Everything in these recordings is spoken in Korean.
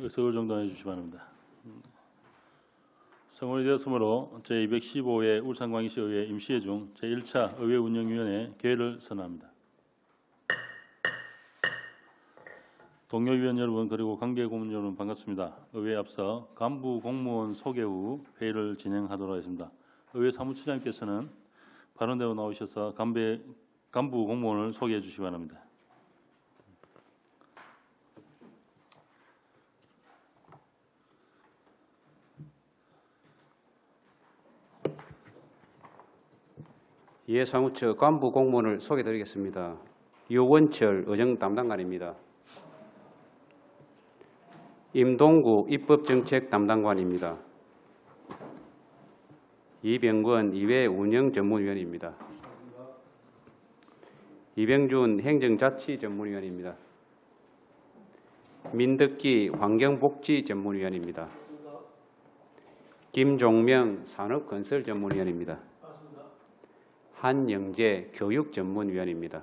의석을 정돈해 주시기 바랍니다. 성원이 되었으므로 제215회 울산광역시의회 임시회 중 제1차 의회운영위원회 개회를 선언합니다. 동료 위원 여러분 그리고 관계 고문 여러분 반갑습니다. 의회에 앞서 간부 공무원 소개 후 회의를 진행하도록 하겠습니다. 의회 사무처장께서는 발언대로 나오셔서 간부 공무원을 소개해 주시기 바랍니다. 이해 사무처 간부 공무원을 소개드리겠습니다. 유원철 의정 담당관입니다. 임동구 입법정책 담당관입니다. 이병권 이외 운영 전문위원입니다. 이병준 행정자치 전문위원입니다. 민덕기 환경복지 전문위원입니다. 김종명 산업건설 전문위원입니다. 한영재 교육전문위원입니다.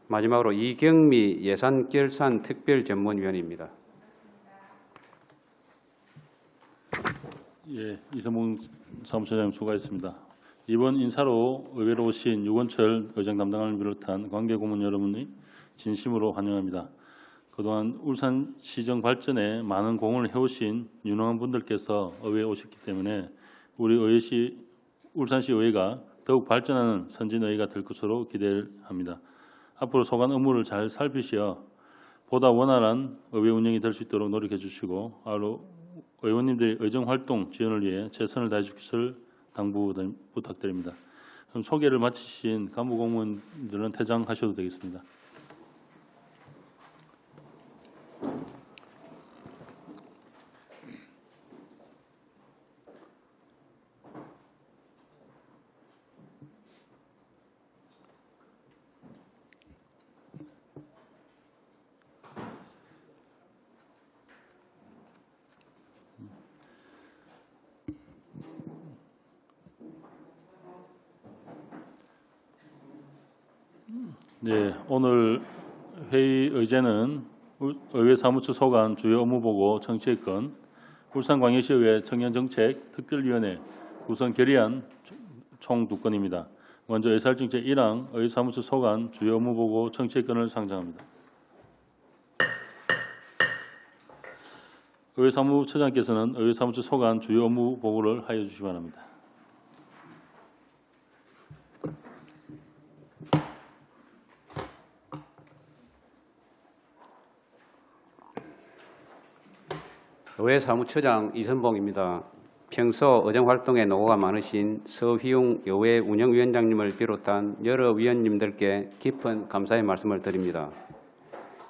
마지막으로 이경미 예산결산특별전문위원입니다. 예, 이성봉 사무처장님 수고하셨습니다. 이번 인사로 의회로 오신 유원철 의정 담당관을 비롯한 관계 고문 여러분이 진심으로 환영합니다. 그동안 울산시정 발전에 많은 공헌을 해오신 유능한 분들께서 의회에 오셨기 때문에 우리 울산시 의회가 더욱 발전하는 선진의회가 될 것으로 기대합니다. 앞으로 소관 업무를 잘 살피시어 보다 원활한 의회 운영이 될 수 있도록 노력해 주시고 의원님들의 의정활동 지원을 위해 최선을 다해 주실 당부 부탁드립니다. 그럼 소개를 마치신 간부공무원들은 퇴장하셔도 되겠습니다. 네, 오늘 회의 의제는 의회 사무처 소관 주요 업무보고 청취권, 울산광역시의회 청년정책 특별위원회 구성 결의안 총 2건입니다. 먼저 의사일정 제1항 의회 사무처 소관 주요 업무보고 청취권을 상정합니다. 의회 사무처장께서는 의회 사무처 소관 주요 업무보고를 하여 주시기 바랍니다. 의회 사무처장 이선봉입니다. 평소 의정활동에 노고가 많으신 서휘웅 의회 운영위원장님을 비롯한 여러 위원님들께 깊은 감사의 말씀을 드립니다.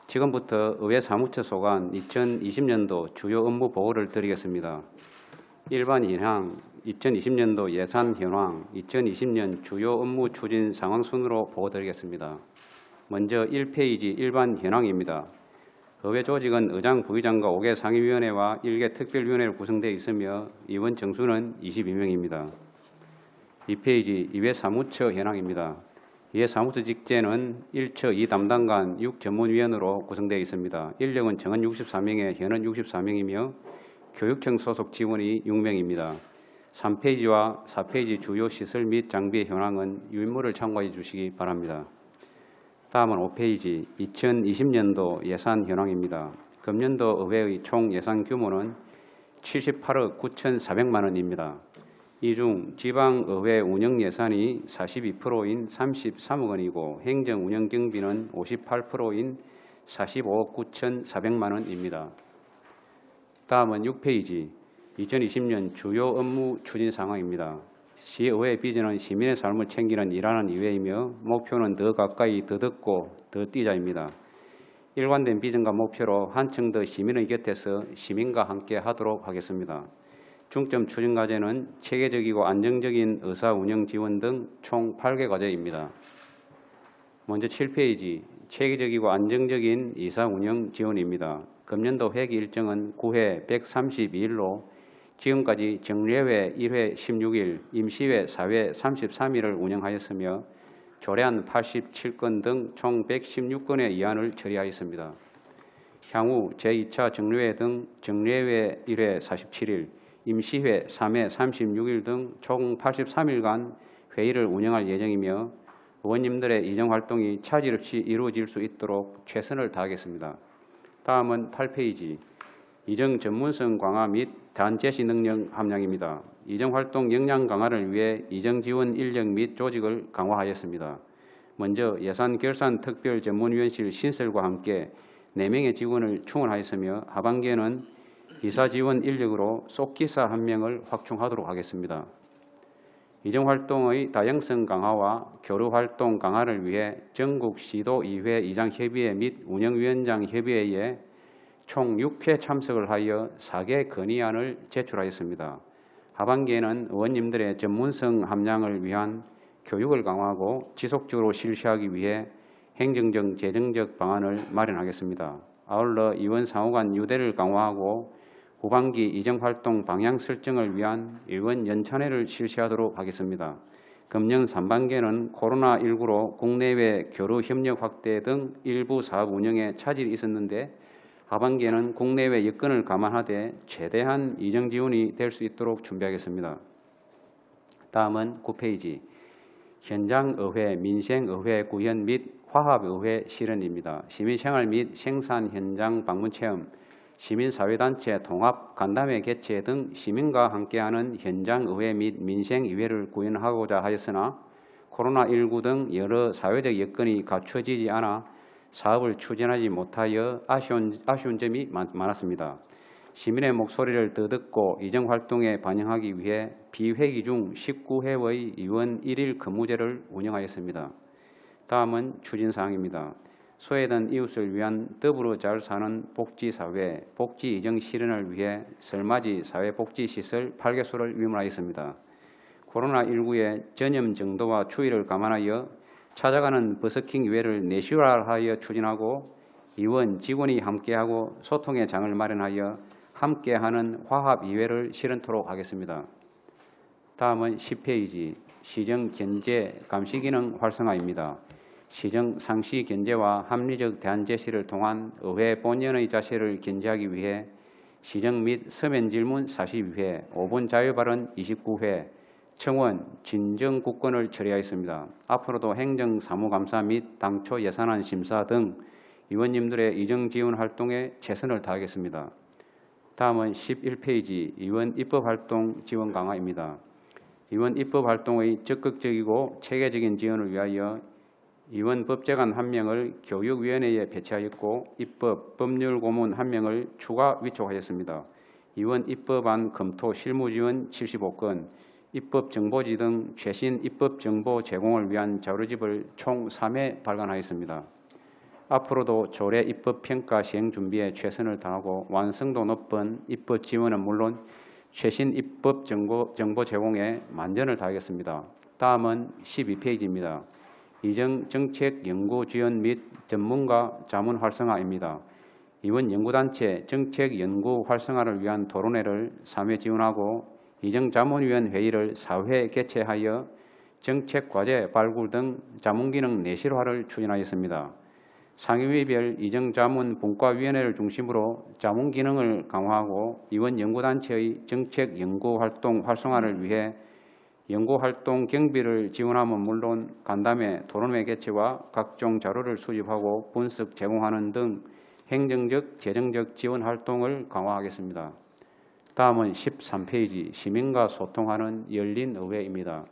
지금부터 의회 사무처 소관 2020년도 주요 업무 보고를 드리겠습니다. 일반 현황, 2020년도 예산 현황, 2020년 주요 업무 추진 상황 순으로 보고드리겠습니다. 먼저 1페이지 일반 현황입니다. 의회 조직은 의장, 부의장과 5개 상임위원회와 1개 특별위원회로 구성되어 있으며 위원 정수는 22명입니다. 2페이지 이회 사무처 현황입니다. 이회 사무처 직제는 1처 2담당관 6전문위원으로 구성되어 있습니다. 인력은 정원 64명에 현원 64명이며 교육청 소속 직원이 6명입니다. 3페이지와 4페이지 주요 시설 및 장비의 현황은 유인물을 참고해 주시기 바랍니다. 다음은 5페이지 2020년도 예산 현황입니다. 금년도 의회의 총 예산 규모는 78억 9,400만 원입니다. 이 중 지방의회 운영예산이 42%인 33억 원이고 행정운영경비는 58%인 45억 9,400만 원입니다. 다음은 6페이지 2020년 주요 업무 추진 상황입니다. 시의회 비전은 시민의 삶을 챙기는 일하는 의회이며 목표는 더 가까이 더 듣고 더 뛰자입니다. 일관된 비전과 목표로 한층 더 시민의 곁에서 시민과 함께 하도록 하겠습니다. 중점 추진 과제는 체계적이고 안정적인 의사 운영 지원 등 총 8개 과제입니다. 먼저 7페이지 체계적이고 안정적인 의사 운영 지원입니다. 금년도 회기 일정은 9회 132일로 지금까지 정례회 1회 16일, 임시회 4회 33일을 운영하였으며 조례안 87건 등 총 116건의 이안을 처리하였습니다. 향후 제2차 정례회 등 정례회 1회 47일, 임시회 3회 36일 등 총 83일간 회의를 운영할 예정이며 의원님들의 이정활동이 차질 없이 이루어질 수 있도록 최선을 다하겠습니다. 다음은 8페이지, 이정 전문성 강화 및 단제시 능력 함량입니다. 이정활동 역량 강화를 위해 이정지원 인력 및 조직을 강화하였습니다. 먼저 예산 결산 특별 전문위원실 신설과 함께 4명의 직원을 충원하였으며 하반기에는 이사 지원 인력으로 속기사 1명을 확충하도록 하겠습니다. 이정활동의 다양성 강화와 교류활동 강화를 위해 전국 시도의회 이장협의회 및 운영위원장 협의회에 총 6회 참석을 하여 4개 건의안을 제출하였습니다. 하반기에는 의원님들의 전문성 함량을 위한 교육을 강화하고 지속적으로 실시하기 위해 행정적, 재정적 방안을 마련하겠습니다. 아울러 의원 상호 간 유대를 강화하고 후반기 이정활동 방향 설정을 위한 의원 연찬회를 실시하도록 하겠습니다. 금년 3반기에는 코로나19로 국내외 교류 협력 확대 등 일부 사업 운영에 차질이 있었는데 하반기에는 국내외 여건을 감안하되 최대한 이정 지원이 될 수 있도록 준비하겠습니다. 다음은 9페이지, 현장의회, 민생의회 구현 및 화합의회 실현입니다. 시민생활 및 생산 현장 방문체험, 시민사회단체 통합 간담회 개최 등 시민과 함께하는 현장의회 및 민생의회를 구현하고자 하였으나 코로나19 등 여러 사회적 여건이 갖춰지지 않아 사업을 추진하지 못하여 아쉬운 점이 많았습니다. 시민의 목소리를 더 듣고 이정활동에 반영하기 위해 비회기 중 19회의 의원 1일 근무제를 운영하였습니다. 다음은 추진사항입니다. 소외된 이웃을 위한 더불어 잘 사는 복지사회, 복지이정 실현을 위해 설맞이 사회복지시설 8개소를 위문하였습니다. 코로나19의 전염 정도와 추이를 감안하여 찾아가는 버스킹 이회를 4시간하여 추진하고 의원, 직원이 함께하고 소통의 장을 마련하여 함께하는 화합이회를 실현토록 하겠습니다. 다음은 10페이지, 시정 견제 감시 기능 활성화입니다. 시정 상시 견제와 합리적 대안 제시를 통한 의회 본연의 자세를 견제하기 위해 시정 및 서면 질문 42회, 5분 자유 발언 29회, 청원, 진정 국권을 처리하였습니다. 앞으로도 행정사무감사 및 당초 예산안 심사 등 의원님들의 이정 지원 활동에 최선을 다하겠습니다. 다음은 11페이지, 의원 입법활동 지원 강화입니다. 의원 입법활동의 적극적이고 체계적인 지원을 위하여 의원 법제관 1명을 교육위원회에 배치하였고 입법 법률 고문 1명을 추가 위촉하였습니다. 의원 입법안 검토 실무 지원 75건, 입법 정보지 등 최신 입법 정보 제공을 위한 자료집을 총 3회 발간하였습니다. 앞으로도 조례 입법 평가 시행 준비에 최선을 다하고 완성도 높은 입법 지원은 물론 최신 입법 정보 제공에 만전을 다하겠습니다. 다음은 12페이지입니다. 이정 정책 연구 지원 및 전문가 자문 활성화입니다. 이번 연구단체 정책 연구 활성화를 위한 토론회를 3회 지원하고 이정자문위원 회의를 4회 개최하여 정책 과제 발굴 등 자문기능 내실화를 추진하였습니다. 상임위별 이정자문 분과위원회를 중심으로 자문기능을 강화하고 이원 연구단체의 정책 연구활동 활성화를 위해 연구활동 경비를 지원함은 물론 간담회, 토론회 개최와 각종 자료를 수집하고 분석 제공하는 등 행정적, 재정적 지원 활동을 강화하겠습니다. 다음은 13페이지, 시민과 소통하는 열린 의회입니다.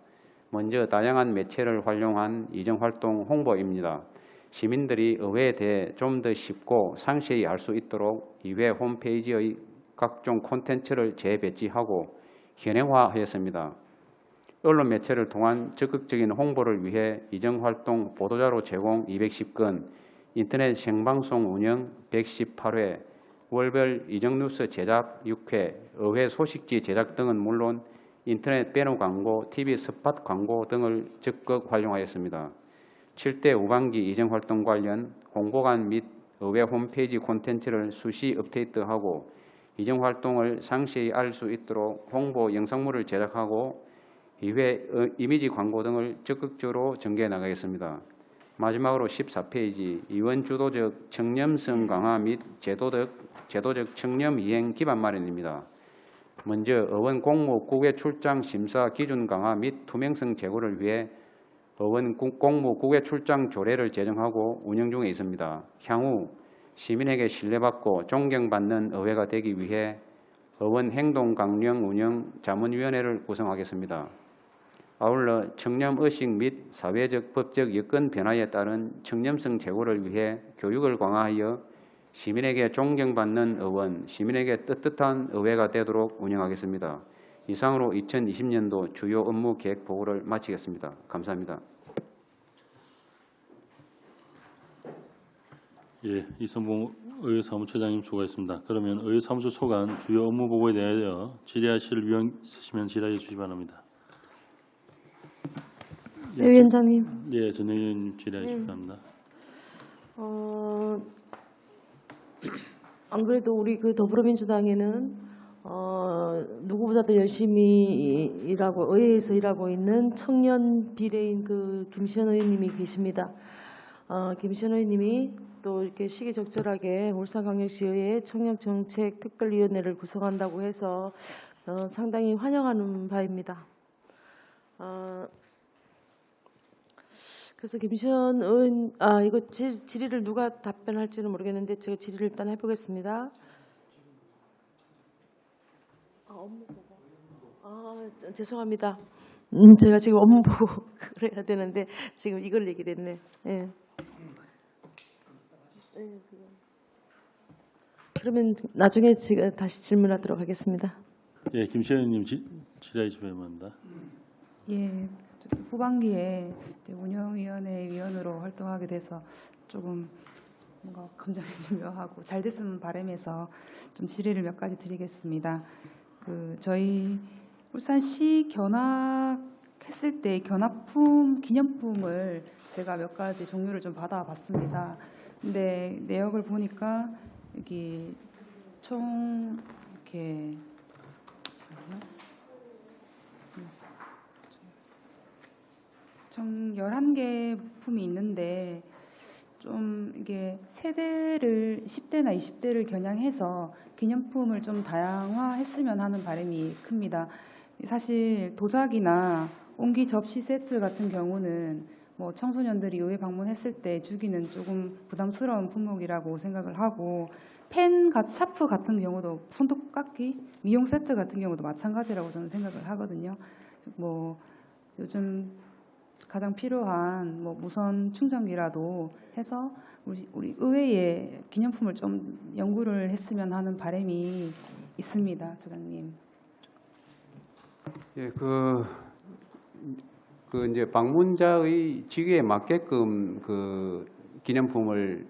먼저 다양한 매체를 활용한 이정활동 홍보입니다. 시민들이 의회에 대해 좀 더 쉽고 상세히 알 수 있도록 의회 홈페이지의 각종 콘텐츠를 재배치하고 현행화하였습니다. 언론 매체를 통한 적극적인 홍보를 위해 이정활동 보도자료 제공 210건, 인터넷 생방송 운영 118회, 월별 이정뉴스 제작 6회, 의회 소식지 제작 등은 물론 인터넷 배너 광고, TV 스팟 광고 등을 적극 활용하였습니다. 7대 후반기 이정활동 관련 홍보관 및 의회 홈페이지 콘텐츠를 수시 업데이트하고 이정활동을 상세히 알 수 있도록 홍보 영상물을 제작하고 의회 이미지 광고 등을 적극적으로 전개해 나가겠습니다. 마지막으로 14페이지 의원 주도적 청렴성 강화 및 제도적 청렴 이행 기반 마련입니다. 먼저 의원 공무 국외 출장 심사 기준 강화 및 투명성 제고를 위해 의원 공무 국외 출장 조례를 제정하고 운영 중에 있습니다. 향후 시민에게 신뢰받고 존경받는 의회가 되기 위해 의원 행동 강령 운영 자문위원회를 구성하겠습니다. 아울러 청렴의식 및 사회적 법적 여건 변화에 따른 청렴성 제고를 위해 교육을 강화하여 시민에게 존경받는 의원, 시민에게 떳떳한 의회가 되도록 운영하겠습니다. 이상으로 2020년도 주요 업무 계획 보고를 마치겠습니다. 감사합니다. 예, 이선봉 의회 사무처장님 수고하셨습니다. 그러면 의회 사무처 소관 주요 업무 보고에 대하여 질의하실 위원 있으시면 질의해 주시기 바랍니다. 네, 위원장님. 예, 전 의원님 질의해 주시기 바랍니다. 안 그래도 우리 그 더불어민주당에는 누구보다도 열심히 일하고 의회에서 일하고 있는 청년 비례인 그 김시현 의원님이 계십니다. 김시현 의원님이 또 이렇게 시기적절하게 울산광역시의회 청년정책특별위원회를 구성한다고 해서 상당히 환영하는 바입니다. 그래서 김시현 의원, 이거 질의를 누가 답변할지는 모르겠는데 제가 질의를 일단 해보겠습니다. 업무 보고. 죄송합니다. 제가 지금 업무 보고 그래야 되는데 지금 이걸 얘기를 했네. 예. 그러면 나중에 제가 다시 질문하도록 하겠습니다. 예, 김시현 의원님 질의해 주시기 바랍니다. 예, 후반기에 이제 운영위원회 위원으로 활동하게 돼서 조금 뭔가 감정이 좀 묘하고 잘 됐으면 바람에서 좀 질의를 몇 가지 드리겠습니다. 저희 울산시 견학했을 때 견학품 기념품을 제가 몇 가지 종류를 좀 받아봤습니다. 근데 내역을 보니까 여기 총 이렇게 총 11개 품이 있는데 좀 이게 세대를 10대나 20대를 겨냥해서 기념품을 좀 다양화했으면 하는 바람이 큽니다. 사실 도자기나 옹기 접시 세트 같은 경우는 뭐 청소년들이 의회 방문했을 때 주기는 조금 부담스러운 품목이라고 생각을 하고 펜, 샤프 같은 경우도 손톱깎이, 미용 세트 같은 경우도 마찬가지라고 저는 생각을 하거든요. 뭐 요즘 가장 필요한 뭐 무선 충전기라도 해서 우리 의회에 기념품을 좀 연구를 했으면 하는 바람이 있습니다, 처장님. 예, 이제 방문자의 직위에 맞게끔 그 기념품을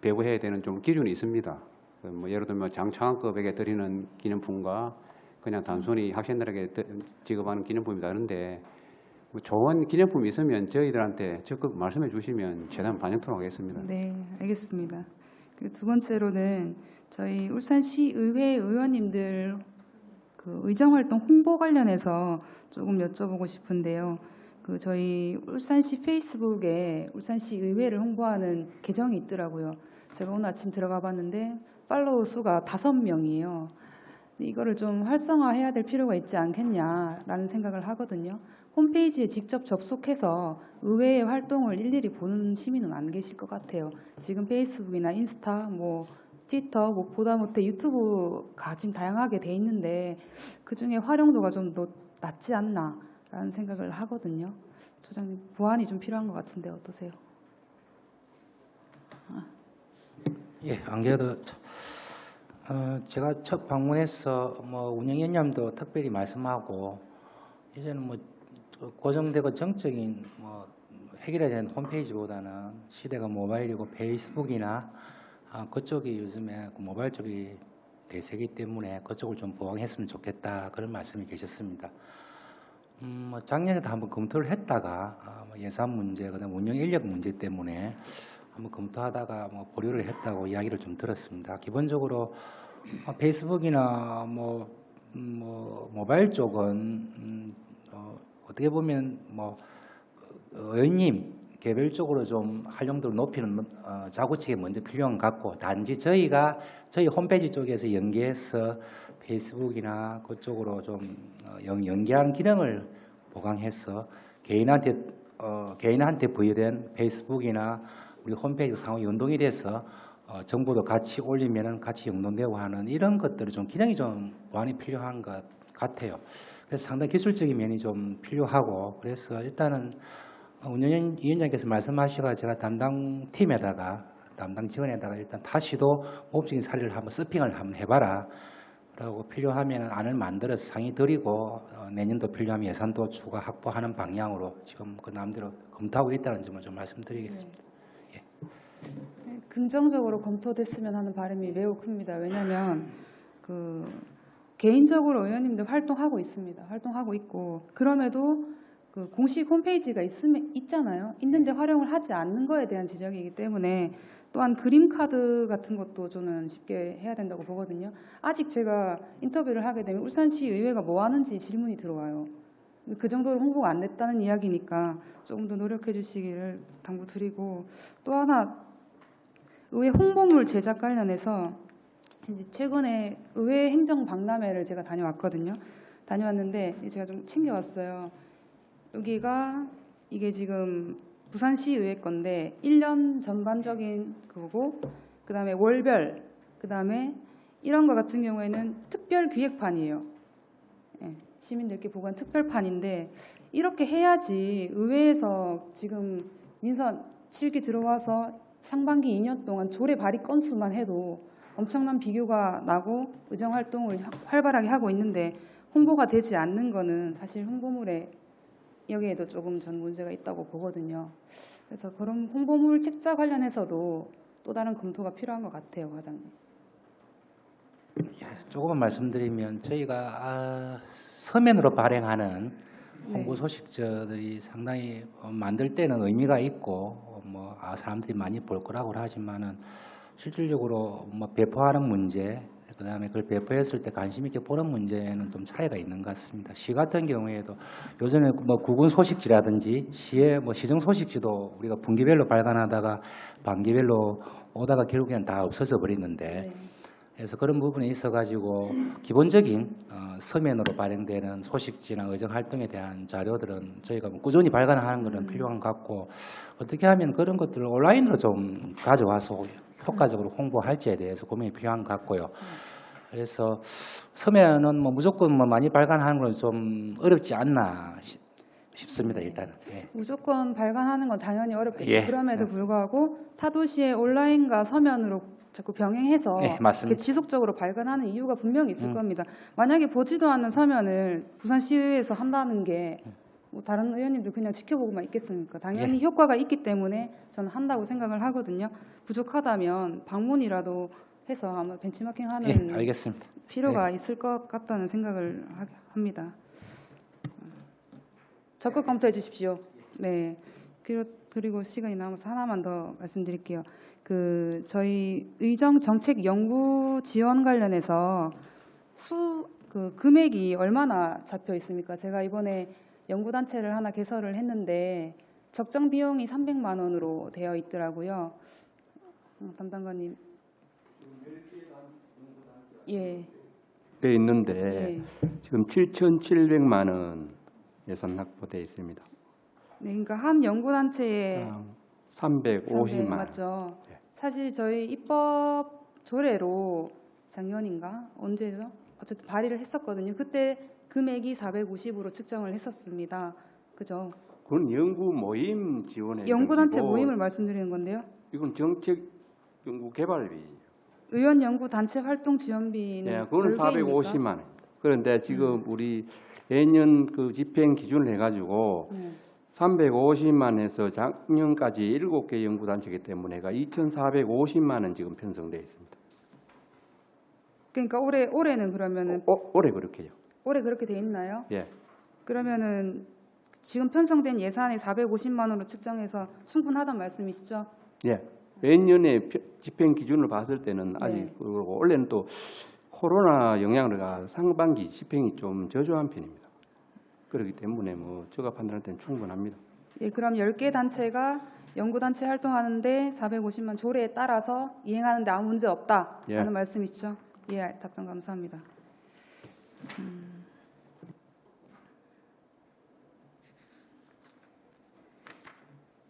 배부해야 되는 좀 기준이 있습니다. 뭐 예를 들면 장창학급에게 드리는 기념품과 그냥 단순히 학생들에게 지급하는 기념품이 다른데 뭐 좋은 기념품이 있으면 저희들한테 적극 말씀해 주시면 최대한 반영토록 하겠습니다. 네, 알겠습니다. 그리고 두 번째로는 저희 울산시 의회 의원님들 그 의정활동 홍보 관련해서 조금 여쭤보고 싶은데요. 저희 울산시 페이스북에 울산시 의회를 홍보하는 계정이 있더라고요. 제가 오늘 아침 들어가 봤는데 팔로워 수가 5명이에요. 이거를 좀 활성화해야 될 필요가 있지 않겠냐라는 생각을 하거든요. 홈페이지에 직접 접속해서 의회의 활동을 일일이 보는 시민은 안 계실 것 같아요. 지금 페이스북이나 인스타, 뭐 트위터, 뭐 보다 못해 유튜브가 지금 다양하게 돼 있는데 그 중에 활용도가 좀 더 낮지 않나라는 생각을 하거든요. 처장님 보완이 좀 필요한 것 같은데 어떠세요? 예, 안 그래도 제가 첫 방문해서 뭐 운영위원장도 특별히 말씀하고 이제는 뭐 고정되고 정적인 뭐 해결해야 되는 홈페이지보다는 시대가 모바일이고 페이스북이나 그쪽이 요즘에 그 모바일 쪽이 대세기 때문에 그쪽을 좀 보강했으면 좋겠다 그런 말씀이 계셨습니다. 뭐 작년에도 한번 검토를 했다가 뭐 예산 문제, 그다음 운영 인력 문제 때문에 한번 검토하다가 뭐 보류를 했다고 이야기를 좀 들었습니다. 기본적으로 페이스북이나 뭐 모바일 쪽은 어떻게 보면 뭐 의원님 개별적으로 좀 활용도를 높이는 자구책이 먼저 필요한 것 같고, 단지 저희 홈페이지 쪽에서 연계해서 페이스북이나 그쪽으로 좀 연계하는 기능을 보강해서 개인한테 부여된 페이스북이나 우리 홈페이지 상호 연동이 돼서 정보도 같이 올리면은 같이 연동되고 하는 이런 것들이 좀 기능이 좀 보완이 필요한 것 같아요. 그래서 상당히 기술적인 면이 좀 필요하고, 그래서 일단은 운영 위원장께서 말씀하시가 제가 담당 직원에다가 일단 다시도 모범적인 사례를 한번 서핑을 한번 해봐라 라고 필요하면 안을 만들어서 상의 드리고 내년도 필요하면 예산도 추가 확보하는 방향으로 지금 그 남대로 검토하고 있다는 점을 좀 말씀드리겠습니다. 긍정적으로 검토됐으면 하는 바람이 매우 큽니다. 왜냐하면 그 개인적으로 의원님들 활동하고 있습니다. 활동하고 있고, 그럼에도 그 공식 홈페이지가 있잖아요. 있는데 활용을 하지 않는 거에 대한 지적이기 때문에, 또한 그림 카드 같은 것도 저는 쉽게 해야 된다고 보거든요. 아직 제가 인터뷰를 하게 되면 울산시 의회가 뭐 하는지 질문이 들어와요. 그 정도로 홍보가 안 됐다는 이야기니까 조금 더 노력해 주시기를 당부드리고, 또 하나 의회 홍보물 제작 관련해서 이제 최근에 의회 행정 박람회를 제가 다녀왔거든요. 다녀왔는데 제가 좀 챙겨왔어요. 이게 지금 부산시 의회 건데 1년 전반적인 그거고, 그다음에 월별, 그다음에 이런 거 같은 경우에는 특별 기획판이에요. 예, 시민들께 보고한 특별판인데, 이렇게 해야지 의회에서 지금 민선 7기 들어와서 상반기 2년 동안 조례 발의 건수만 해도 엄청난 비교가 나고 의정 활동을 활발하게 하고 있는데, 홍보가 되지 않는 거는 사실 홍보물에 여기에도 조금 전 문제가 있다고 보거든요. 그래서 그런 홍보물 책자 관련해서도 또 다른 검토가 필요한 것 같아요, 과장님. 조금만 말씀드리면 저희가 서면으로 발행하는 홍보 소식자들이 상당히 만들 때는 의미가 있고 사람들이 많이 볼 거라고 하지만은 실질적으로 배포하는 문제, 그다음에 그걸 배포했을 때 관심 있게 보는 문제는 좀 차이가 있는 것 같습니다. 시 같은 경우에도 요즘에 구군 소식지라든지 시의 시정 소식지도 우리가 분기별로 발간하다가 반기별로 오다가 결국에는 다 없어져 버리는데, 그래서 그런 부분에 있어가지고 기본적인 서면으로 발행되는 소식지나 의정 활동에 대한 자료들은 저희가 꾸준히 발간하는 것은 필요한 것 같고, 어떻게 하면 그런 것들을 온라인으로 좀 가져와서 효과적으로 홍보할지에 대해서 고민이 필요한 것 같고요. 그래서 서면은 무조건 많이 발간하는 건 좀 어렵지 않나 싶습니다. 일단은. 예. 무조건 발간하는 건 당연히 어렵겠죠. 예. 그럼에도 불구하고 타도시의 온라인과 서면으로 자꾸 병행해서 예, 맞습니다. 이렇게 지속적으로 발간하는 이유가 분명히 있을 겁니다. 만약에 보지도 않는 서면을 부산시의회에서 한다는 게 다른 의원님들 그냥 지켜보고만 있겠습니까? 당연히 효과가 있기 때문에 저는 한다고 생각을 하거든요. 부족하다면 방문이라도 해서 아마 벤치마킹하는 알겠습니다. 필요가 있을 것 같다는 생각을 합니다. 적극 검토해 주십시오. 네. 그리고 시간이 남아서 하나만 더 말씀드릴게요. 저희 의정 정책 연구 지원 관련해서 금액이 얼마나 잡혀 있습니까? 제가 이번에 연구 단체를 하나 개설을 했는데 적정 비용이 300만 원으로 되어 있더라고요. 담당관님. 예. 돼 있는데 지금 7,700만 원 예산 확보돼 있습니다. 네, 그러니까 한 연구 단체에 350만 원. 맞죠. 네. 사실 저희 입법 조례로 작년인가 언제죠? 어쨌든 발의를 했었거든요. 그때 금액이 450으로 측정을 했었습니다. 그죠? 그건 연구 모임 지원에 연구 단체 모임을 말씀드리는 건데요. 이건 정책 연구 개발비. 의원 연구 단체 활동 지원비는 네, 그거는 별개입니까? 450만 원. 그런데 지금 우리 내년 집행 기준을 해가지고 350만 원에서 작년까지 7개 연구 단체이기 때문에 2,450만 원 지금 편성돼 있습니다. 그러니까 올해는 그러면은 올해 그렇게요. 올해 그렇게 돼 있나요? 예. 그러면은 지금 편성된 예산이 450만 원으로 측정해서 충분하단 말씀이시죠? 예. 매년의 집행 기준을 봤을 때는 아직 네. 그러고 원래는 또 코로나 영향으로 상반기 집행이 좀 저조한 편입니다. 그렇기 때문에 제가 판단할 때는 충분합니다. 예, 그럼 10개 단체가 연구단체 활동하는데 450만 조례에 따라서 이행하는데 아무 문제 없다라는 예. 말씀이시죠? 예, 답변 감사합니다.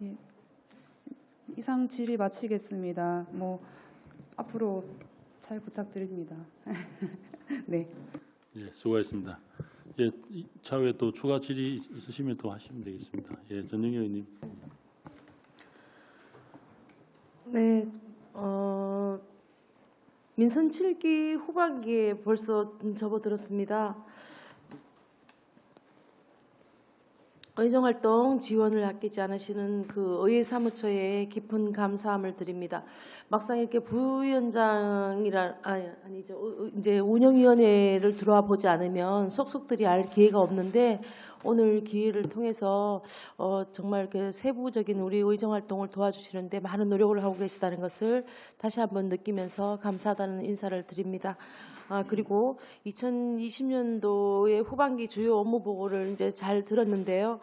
예, 이상 질의 마치겠습니다. 뭐 앞으로 잘 부탁드립니다. 네. 예, 수고하셨습니다. 예, 차후에 또 추가 질의 있으시면 또 하시면 되겠습니다. 예, 전영희 의원님. 네, 민선 7기 후반기에 벌써 접어들었습니다. 의정활동 지원을 아끼지 않으시는 그 의회 사무처에 깊은 감사함을 드립니다. 막상 이렇게 아니죠. 이제 운영위원회를 들어와 보지 않으면 속속들이 알 기회가 없는데 오늘 기회를 통해서 정말 그 세부적인 우리 의정활동을 도와주시는데 많은 노력을 하고 계시다는 것을 다시 한번 느끼면서 감사하다는 인사를 드립니다. 그리고 2020년도의 후반기 주요 업무 보고를 이제 잘 들었는데요.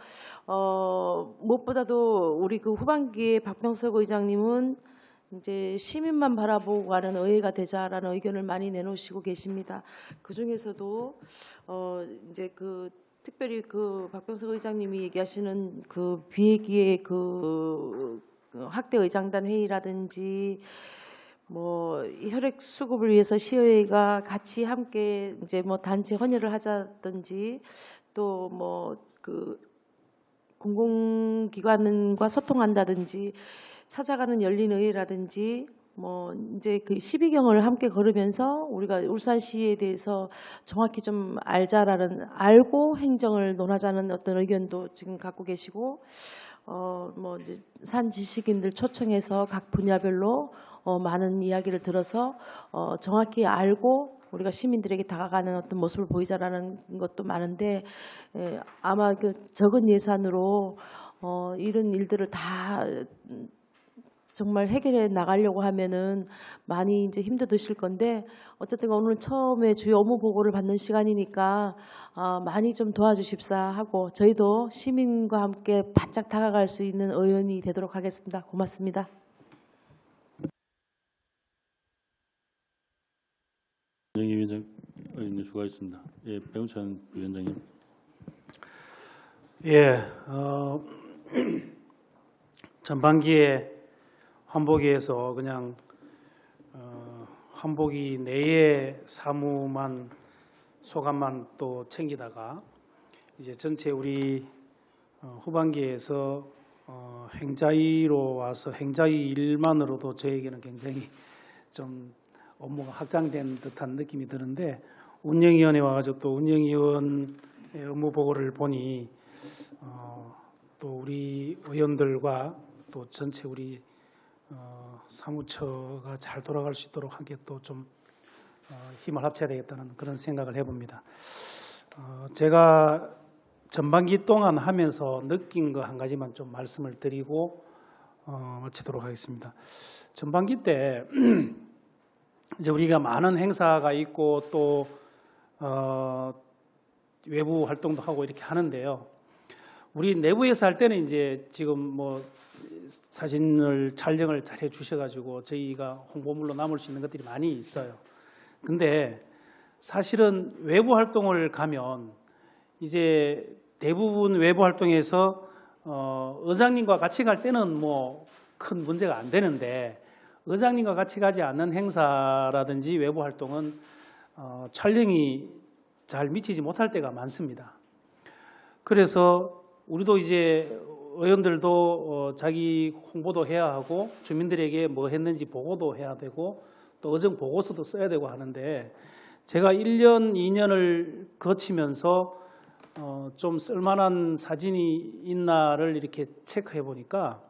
무엇보다도 우리 그 후반기에 박병석 의장님은 이제 시민만 바라보고 가는 의회가 되자라는 의견을 많이 내놓으시고 계십니다. 그 중에서도 이제 그 특별히 그 박병석 의장님이 얘기하시는 그 비회기의 그 학대 의장단 회의라든지 뭐 혈액 수급을 위해서 시의회가 같이 함께 이제 뭐 단체 헌혈을 하자든지 또 뭐 그 공공기관과 소통한다든지 찾아가는 열린 의회라든지 뭐 이제 그 12경을 함께 걸으면서 우리가 울산시에 대해서 정확히 좀 알고 행정을 논하자는 어떤 의견도 지금 갖고 계시고 뭐 이제 산 지식인들 초청해서 각 분야별로 많은 이야기를 들어서 정확히 알고 우리가 시민들에게 다가가는 어떤 모습을 보이자라는 것도 많은데 아마 그 적은 예산으로 이런 일들을 다 정말 해결해 나가려고 하면은 많이 이제 힘드실 건데 어쨌든 오늘 처음에 주요 업무 보고를 받는 시간이니까 많이 좀 도와주십사 하고 저희도 시민과 함께 바짝 다가갈 수 있는 의원이 되도록 하겠습니다. 고맙습니다. 전영희 위원장님 수고하셨습니다. 예, 배훈찬 위원장님. 예, 전반기에 환복위에서 그냥 환복위 내의 사무만 소감만 또 챙기다가 이제 전체 우리 후반기에서 행자위로 와서 행자위 일만으로도 저에게는 굉장히 좀 업무가 확장된 듯한 느낌이 드는데 운영위원회 와가지고 또 운영위원의 업무 보고를 보니 또 우리 의원들과 또 전체 우리 사무처가 잘 돌아갈 수 있도록 함께 또 좀 힘을 합쳐야 되겠다는 그런 생각을 해봅니다. 제가 전반기 동안 하면서 느낀 거 한 가지만 좀 말씀을 드리고 마치도록 하겠습니다. 전반기 때 이제 우리가 많은 행사가 있고 또 외부 활동도 하고 이렇게 하는데요. 우리 내부에서 할 때는 이제 지금 뭐 사진을 촬영을 잘 해주셔가지고 저희가 홍보물로 남을 수 있는 것들이 많이 있어요. 근데 사실은 외부 활동을 가면 이제 대부분 외부 활동에서 의장님과 같이 갈 때는 뭐 큰 문제가 안 되는데 의장님과 같이 가지 않는 행사라든지 외부 활동은 촬영이 잘 미치지 못할 때가 많습니다. 그래서 우리도 이제 의원들도 자기 홍보도 해야 하고 주민들에게 뭐 했는지 보고도 해야 되고 또 의정 보고서도 써야 되고 하는데 제가 1년, 2년을 거치면서 좀 쓸만한 사진이 있나를 이렇게 체크해 보니까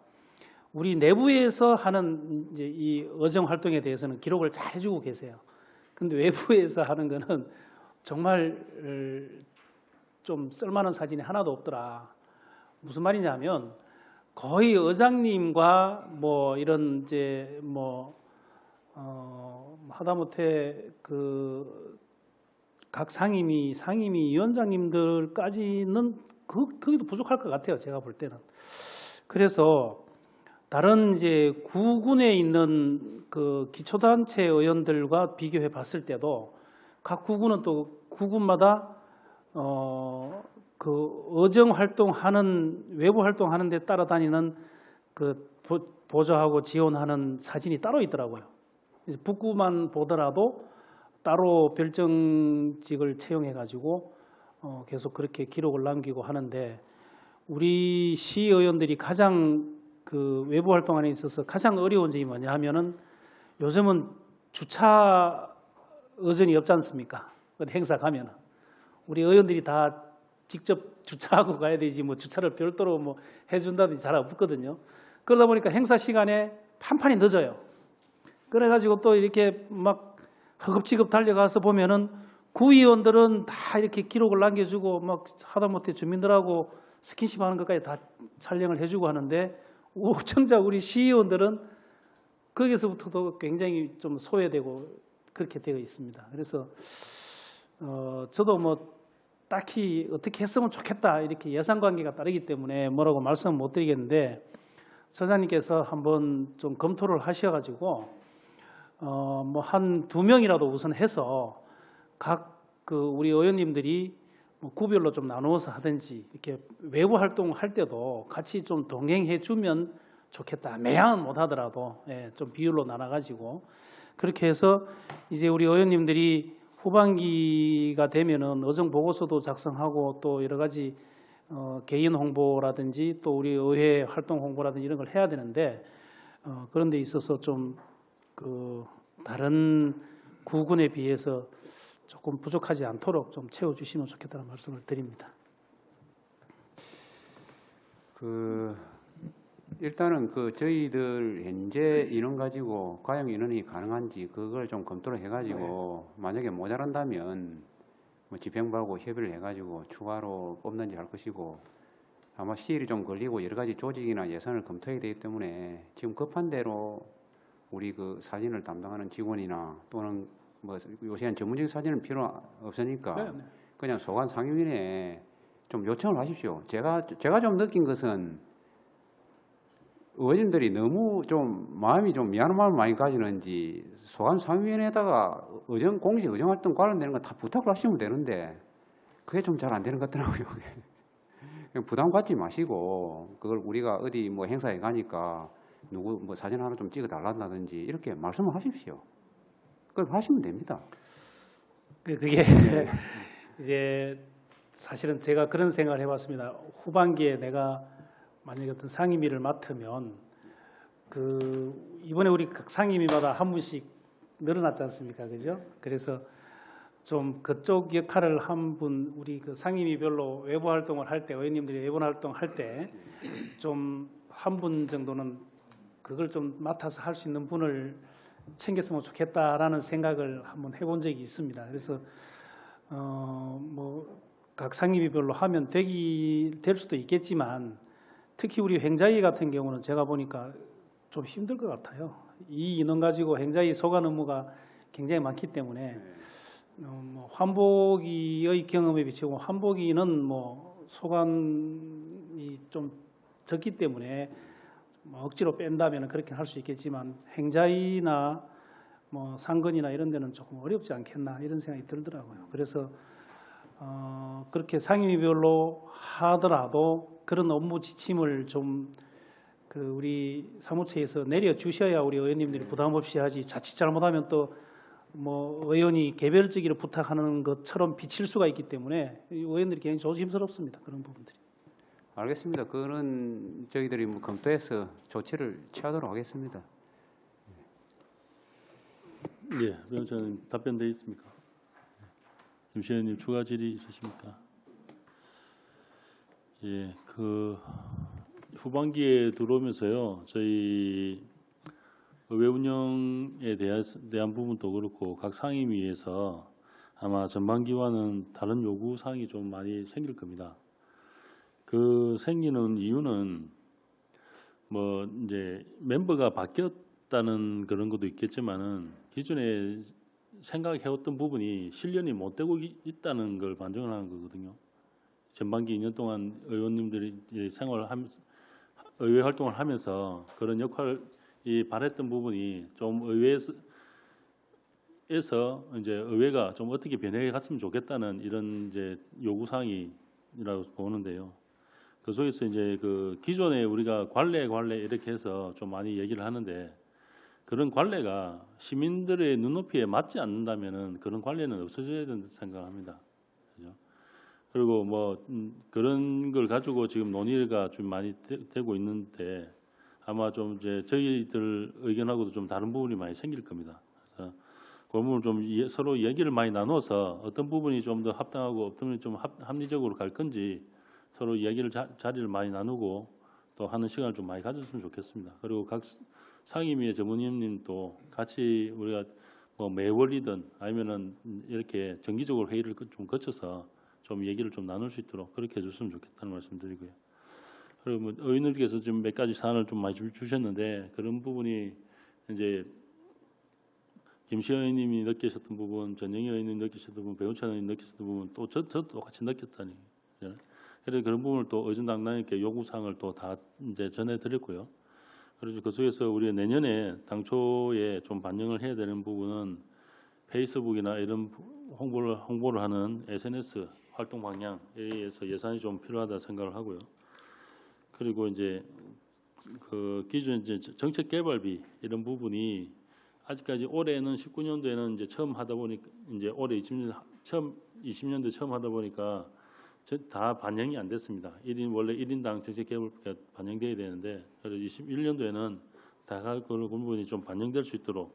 우리 내부에서 하는 이제 이 의정 활동에 대해서는 기록을 잘 해주고 계세요. 근데 외부에서 하는 거는 정말 좀 쓸만한 사진이 하나도 없더라. 무슨 말이냐면 거의 의장님과 뭐 이런 이제 뭐 하다못해 그 각 상임위 위원장님들까지는 거기도 부족할 것 같아요. 제가 볼 때는. 그래서 다른 이제 구군에 있는 그 기초단체 의원들과 비교해 봤을 때도 각 구군은 또 구군마다 그 의정 활동하는 외부 활동하는 데 따라다니는 그 보조하고 지원하는 사진이 따로 있더라고요. 북구만 보더라도 따로 별정직을 채용해 가지고 계속 그렇게 기록을 남기고 하는데 우리 시의원들이 가장 그 외부 활동안에 있어서 가장 어려운 점이 뭐냐 하면은 요즘은 주차 의전이 없지 않습니까? 행사 가면은 우리 의원들이 다 직접 주차하고 가야 되지 뭐 주차를 별도로 뭐 해준다든지 잘 없거든요. 그러다 보니까 행사 시간에 판판이 늦어요. 그래가지고 또 이렇게 막 허겁지겁 달려가서 보면은 구의원들은 다 이렇게 기록을 남겨주고 막 하다못해 주민들하고 스킨십 하는 것까지 다 촬영을 해주고 하는데 정작 우리 시의원들은 거기서부터도 굉장히 좀 소외되고 그렇게 되어 있습니다. 그래서 저도 뭐 딱히 어떻게 했으면 좋겠다 이렇게 예산관계가 다르기 때문에 뭐라고 말씀은 못 드리겠는데 처장님께서 한번 좀 검토를 하셔가지고 뭐 한 2명이라도 우선 해서 각 그 우리 의원님들이 뭐 구별로 좀 나누어서 하든지 이렇게 외부 활동할 때도 같이 좀 동행해 주면 좋겠다. 매양은 못 하더라도 좀 비율로 나눠가지고 그렇게 해서 이제 우리 의원님들이 후반기가 되면은 의정 보고서도 작성하고 또 여러 가지 개인 홍보라든지 또 우리 의회 활동 홍보라든지 이런 걸 해야 되는데 그런 데 있어서 좀 그 다른 구군에 비해서 조금 부족하지 않도록 좀 채워주시면 좋겠다는 말씀을 드립니다. 일단은 그 저희들 현재 인원 가지고 과용 인원이 가능한지 그걸 좀 검토를 해가지고 만약에 모자란다면 뭐 집행부하고 협의를 해가지고 추가로 뽑는지 할 것이고 아마 시일이 좀 걸리고 여러 가지 조직이나 예산을 검토해야 되기 때문에 지금 급한 대로 우리 그 사진을 담당하는 직원이나 또는 뭐 요새는 전문적인 사진은 필요 없으니까 그냥 소관 상임위에 좀 요청을 하십시오. 제가 좀 느낀 것은 의원님들이 너무 좀 마음이 좀 미안한 마음을 많이 가지는지 소관 상임위원회에다가 공식 의정 활동 관련되는 거 다 부탁을 하시면 되는데 그게 좀 잘 안 되는 것 같더라고요. 그냥 부담 갖지 마시고 그걸 우리가 어디 뭐 행사에 가니까 누구 뭐 사진 하나 좀 찍어 달란다든지 이렇게 말씀을 하십시오. 그걸 하시면 됩니다. 그게 이제 사실은 제가 그런 생각을 해봤습니다. 후반기에 내가 만약에 어떤 상임위를 맡으면 그 이번에 우리 각 상임위마다 한 분씩 늘어났지 않습니까, 그죠? 그래서 좀 그쪽 역할을 한 분 우리 그 상임위별로 외부 활동을 할 때 의원님들이 외부 활동할 때 좀 한 분 정도는 그걸 좀 맡아서 할 수 있는 분을 챙겼으면 좋겠다라는 생각을 한번 해본 적이 있습니다. 그래서 뭐 각 상임위별로 하면 될 수도 있겠지만 특히 우리 행자위 같은 경우는 제가 보니까 좀 힘들 것 같아요. 이 인원 가지고 행자위 소관 업무가 굉장히 많기 때문에 뭐 환복위의 경험에 비추고 환복위는 뭐 소관이 좀 적기 때문에 뭐 억지로 뺀다면 그렇게 할 수 있겠지만 행자위나 뭐 상근이나 이런 데는 조금 어렵지 않겠나 이런 생각이 들더라고요. 그래서 그렇게 상임위별로 하더라도 그런 업무 지침을 좀 그 우리 사무처에서 내려 주셔야 우리 의원님들이 부담 없이 하지 자칫 잘못하면 또 뭐 의원이 개별적으로 부탁하는 것처럼 비칠 수가 있기 때문에 의원들이 굉장히 조심스럽습니다. 그런 부분들이. 알겠습니다. 그거는 저희들이 뭐 검토해서 조치를 취하도록 하겠습니다. 예, 위원장님 답변돼 있습니까? 임시 의원님 추가 질의 있으십니까? 예, 그 후반기에 들어오면서요, 저희 의회 운영에 대한 부분도 그렇고 각 상임위에서 아마 전반기와는 다른 요구 사항이 좀 많이 생길 겁니다. 그 생기는 이유는 뭐 이제 멤버가 바뀌었다는 그런 것도 있겠지만은 기존에 생각해왔던 부분이 실현이 못 되고 있다는 걸 반증을 하는 거거든요. 전반기 2년 동안 의원님들이 의회 활동을 하면서 그런 역할이 바랬던 부분이 좀 의회에서 이제 의회가 좀 어떻게 변해 갔으면 좋겠다는 이런 이제 요구 사항이라고 보는데요. 그 속에서 이제 그 기존에 우리가 관례 이렇게 해서 좀 많이 얘기를 하는데 그런 관례가 시민들의 눈높이에 맞지 않는다면은 그런 관례는 없어져야 된다고 생각합니다. 그죠? 그리고 뭐 그런 걸 가지고 지금 논의가 좀 많이 되고 있는데 아마 좀 이제 저희들 의견하고도 좀 다른 부분이 많이 생길 겁니다. 그래서 그 부분을 좀 서로 얘기를 많이 나눠서 어떤 부분이 좀 더 합당하고 어떤 부분이 좀 합리적으로 갈 건지 서로 이야기를 자리를 많이 나누고 또 하는 시간을 좀 많이 가졌으면 좋겠습니다. 그리고 각 상임위의 전무님도 같이 우리가 뭐 매월이든 아니면은 이렇게 정기적으로 회의를 좀 거쳐서 좀 얘기를 좀 나눌 수 있도록 그렇게 해줬으면 좋겠다는 말씀드리고요. 그리고 뭐 의원님께서 좀 몇 가지 사안을 좀 많이 주셨는데 그런 부분이 이제 김시현 의원님이 느끼셨던 부분, 전영희 의원님이 느끼셨던 부분, 배우찬 의원님이 느끼셨던 부분, 또 저도 똑같이 느꼈다니. 그래서 그런 부분을 또 의정당당하게 요구사항을 또 다 이제 전해드렸고요. 그래서 그 속에서 우리가 내년에 당초에 좀 반영을 해야 되는 부분은 페이스북이나 이런 홍보를 하는 SNS 활동 방향에 의해서 예산이 좀 필요하다 생각을 하고요. 그리고 이제 그 기존 이제 정책 개발비 이런 부분이 아직까지 올해는 19년도에는 이제 처음 하다 보니까 이제 올해 20년도 처음 하다 보니까 다 반영이 안 됐습니다. 원래 1인당 정책 개발비가 반영돼야 되는데 21년도에는 다 그 부분이 좀 반영될 수 있도록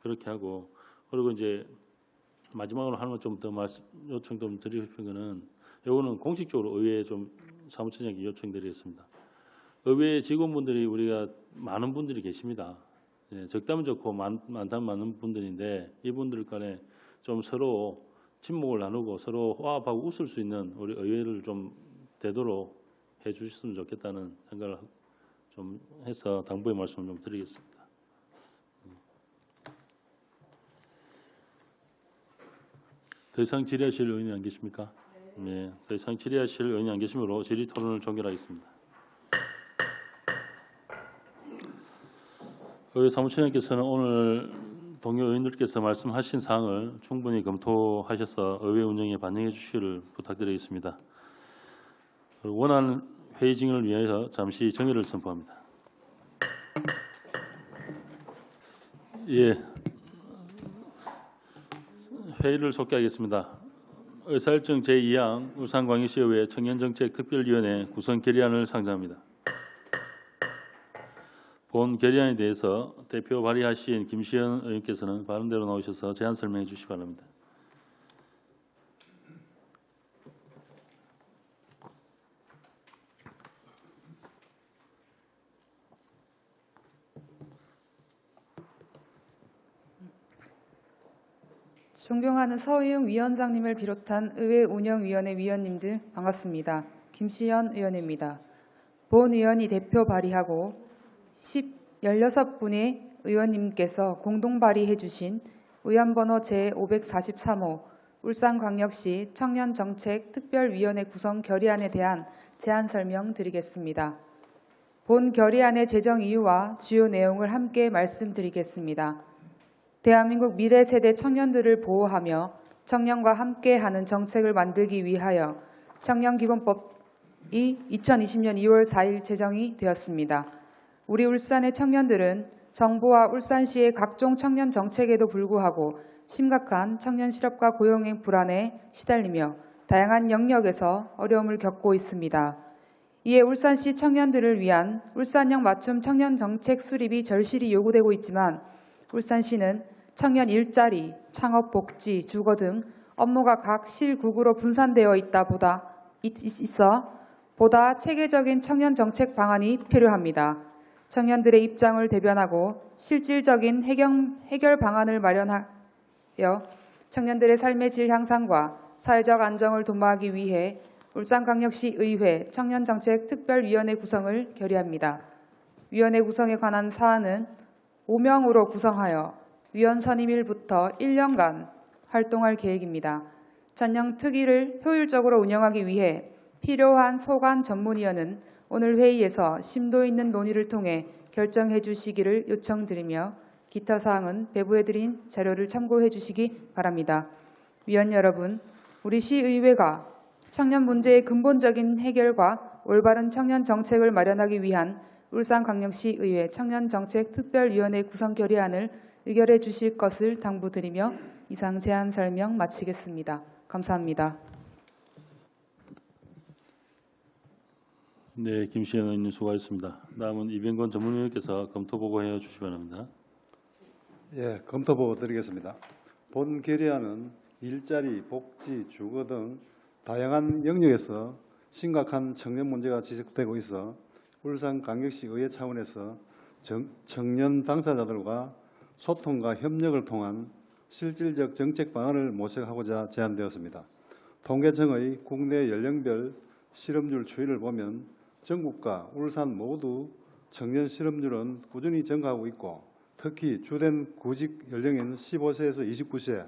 그렇게 하고 그리고 이제 마지막으로 하나만 좀 더 요청 좀 드리고 싶은 거는 이거는 공식적으로 의회에 좀 사무처장에게 요청드리겠습니다. 의회 직원분들이 우리가 많은 분들이 계십니다. 적다면 좋고 많다면 많은 분들인데 이분들 간에 좀 서로 친목을 나누고 서로 화합하고 웃을 수 있는 우리 의회를 좀 되도록 해주셨으면 좋겠다는 생각을 좀 해서 당부의 말씀을 좀 드리겠습니다. 더 이상 질의하실 의원이 안 계십니까? 네. 더 이상 질의하실 의원이 안 계시므로 질의 토론을 종결하겠습니다. 의회 사무처장께서는 오늘 동료 의원들께서 말씀하신 사항을 충분히 검토하셔서 의회 운영에 반영해 주시기를 부탁드리겠습니다. 원활한 회의 진행을 위하여 잠시 정회를 선포합니다. 예, 회의를 속개하겠습니다. 의사일정 제2항 울산광역시의회 청년정책특별위원회 구성 결의안을 상정합니다. 본 결의안에 대해서 대표 발의하신 김시현 의원께서는 바른대로 나오셔서 제안 설명해 주시기 바랍니다. 존경하는 서의용 위원장님을 비롯한 의회 운영위원회 위원님들 반갑습니다. 김시현 의원입니다. 본 의원이 대표 발의하고 16분의 의원님께서 공동 발의해 주신 의안번호 제543호 울산광역시 청년정책특별위원회 구성 결의안에 대한 제안 설명 드리겠습니다. 본 결의안의 제정 이유와 주요 내용을 함께 말씀드리겠습니다. 대한민국 미래 세대 청년들을 보호하며 청년과 함께하는 정책을 만들기 위하여 청년기본법이 2020년 2월 4일 제정이 되었습니다. 우리 울산의 청년들은 정부와 울산시의 각종 청년 정책에도 불구하고 심각한 청년 실업과 고용의 불안에 시달리며 다양한 영역에서 어려움을 겪고 있습니다. 이에 울산시 청년들을 위한 울산형 맞춤 청년 정책 수립이 절실히 요구되고 있지만 울산시는 청년 일자리, 창업, 복지, 주거 등 업무가 각 실국으로 분산되어 있어 보다 체계적인 청년 정책 방안이 필요합니다. 청년들의 입장을 대변하고 실질적인 해결 방안을 마련하여 청년들의 삶의 질 향상과 사회적 안정을 도모하기 위해 울산광역시 의회 청년정책특별위원회 구성을 결의합니다. 위원회 구성에 관한 사안은 5명으로 구성하여 위원 선임일부터 1년간 활동할 계획입니다. 전형 특위를 효율적으로 운영하기 위해 필요한 소관 전문위원은 오늘 회의에서 심도 있는 논의를 통해 결정해 주시기를 요청드리며 기타 사항은 배부해드린 자료를 참고해 주시기 바랍니다. 위원 여러분, 우리 시의회가 청년 문제의 근본적인 해결과 올바른 청년 정책을 마련하기 위한 울산광역시의회 청년정책특별위원회 구성 결의안을 의결해 주실 것을 당부드리며 이상 제안 설명 마치겠습니다. 감사합니다. 네, 김시현 의원님 수고하셨습니다. 다음은 이병건 전문위원께서 검토 보고해 주시기 바랍니다. 예, 검토 보고 드리겠습니다. 본 결의안은 일자리, 복지, 주거 등 다양한 영역에서 심각한 청년 문제가 지속되고 있어 울산광역시 의회 차원에서 청년 당사자들과 소통과 협력을 통한 실질적 정책 방안을 모색하고자 제안되었습니다. 통계청의 국내 연령별 실업률 추이를 보면 전국과 울산 모두 청년 실업률은 꾸준히 증가하고 있고 특히 주된 구직 연령인 15세에서 29세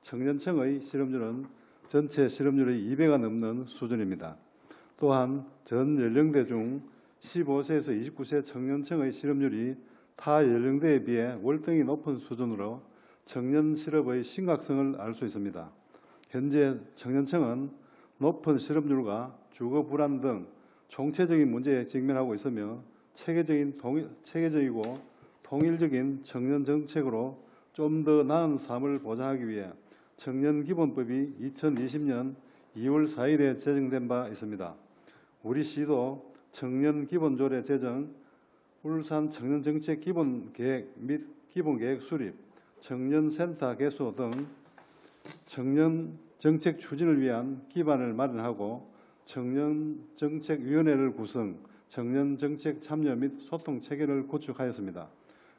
청년층의 실업률은 전체 실업률의 2배가 넘는 수준입니다. 또한 전 연령대 중 15세에서 29세 청년층의 실업률이 타 연령대에 비해 월등히 높은 수준으로 청년 실업의 심각성을 알 수 있습니다. 현재 청년층은 높은 실업률과 주거 불안 등 총체적인 문제에 직면하고 있으며 체계적이고 통일적인 청년 정책으로 좀 더 나은 삶을 보장하기 위해 청년기본법이 2020년 2월 4일에 제정된 바 있습니다. 우리 시도 청년기본조례 제정, 울산 청년정책 기본계획 및 기본계획 수립, 청년센터 개소 등 청년정책 추진을 위한 기반을 마련하고 청년정책위원회를 구성, 청년정책 참여 및 소통 체계를 구축하였습니다.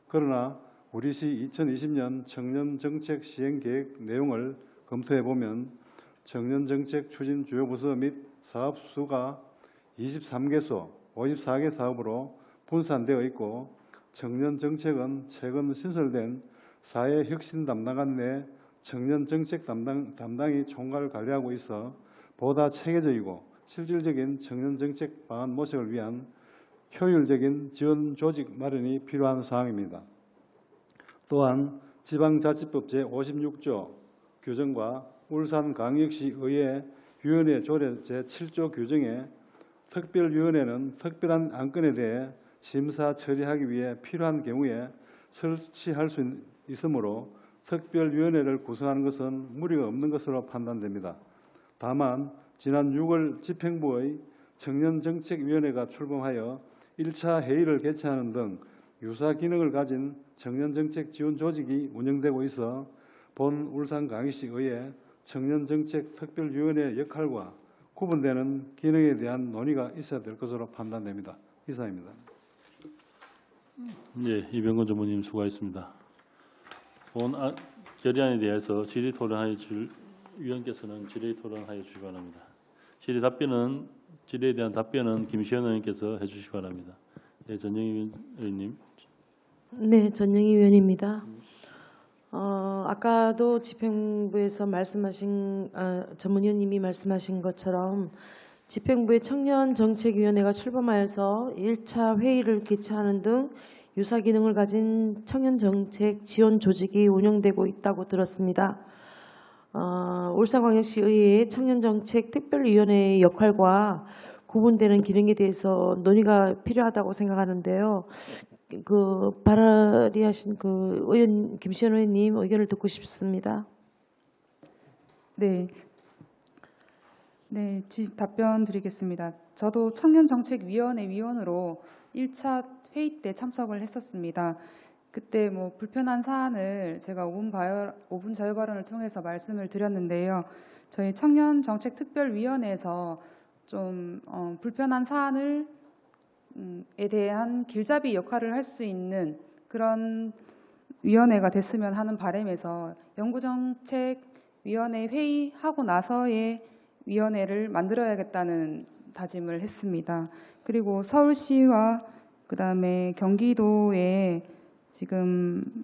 그러나 우리시 2020년 청년정책 시행계획 내용을 검토해 보면 청년정책 추진 주요 부서 및 사업 수가 23개소, 54개 사업으로 분산되어 있고 청년정책은 최근 신설된 사회혁신 담당관 내 청년정책 담당이 총괄 관리하고 있어 보다 체계적이고 실질적인 청년정책 방안 모색을 위한 효율적인 지원 조직 마련이 필요한 사항입니다. 또한 지방자치법 제56조 규정과 울산광역시 의회 위원회 조례 제7조 규정에 특별위원회는 특별한 안건에 대해 심사 처리하기 위해 필요한 경우에 설치할 수 있으므로 특별위원회를 구성하는 것은 무리가 없는 것으로 판단됩니다. 다만 지난 6월 집행부의 청년정책위원회가 출범하여 1차 회의를 개최하는 등 유사 기능을 가진 청년정책 지원 조직이 운영되고 있어 본 울산광역시 의회 청년정책특별위원회 역할과 구분되는 기능에 대한 논의가 있어야 될 것으로 판단됩니다. 이상입니다. 네, 이병건 전무님 수고하셨습니다. 본 결의안에 대해서 질의 토론하여 줄 위원께서는 질의 토론하여 주시기 바랍니다. 질의에 대한 답변은 김시현 의원께서 해주시기 바랍니다. 네, 전영희 의원님. 네, 전영희 의원입니다. 아까도 집행부에서 말씀하신 전문위원님이 말씀하신 것처럼 집행부의 청년정책위원회가 출범하여서 1차 회의를 개최하는 등 유사 기능을 가진 청년정책 지원 조직이 운영되고 있다고 들었습니다. 울산광역시 의회의 청년정책특별위원회의 역할과 구분되는 기능에 대해서 논의가 필요하다고 생각하는데요. 발의하신 의원 김시현 의원님 의견을 듣고 싶습니다. 네, 답변 드리겠습니다. 저도 청년정책위원회 위원으로 1차 회의 때 참석을 했었습니다. 그때 불편한 사안을 제가 5분 자유 발언을 통해서 말씀을 드렸는데요. 저희 청년정책특별위원회에서 좀 불편한 사안을 에 대한 길잡이 역할을 할 수 있는 그런 위원회가 됐으면 하는 바람에서 연구정책위원회 회의하고 나서의 위원회를 만들어야겠다는 다짐을 했습니다. 그리고 서울시와 그다음에 경기도에 지금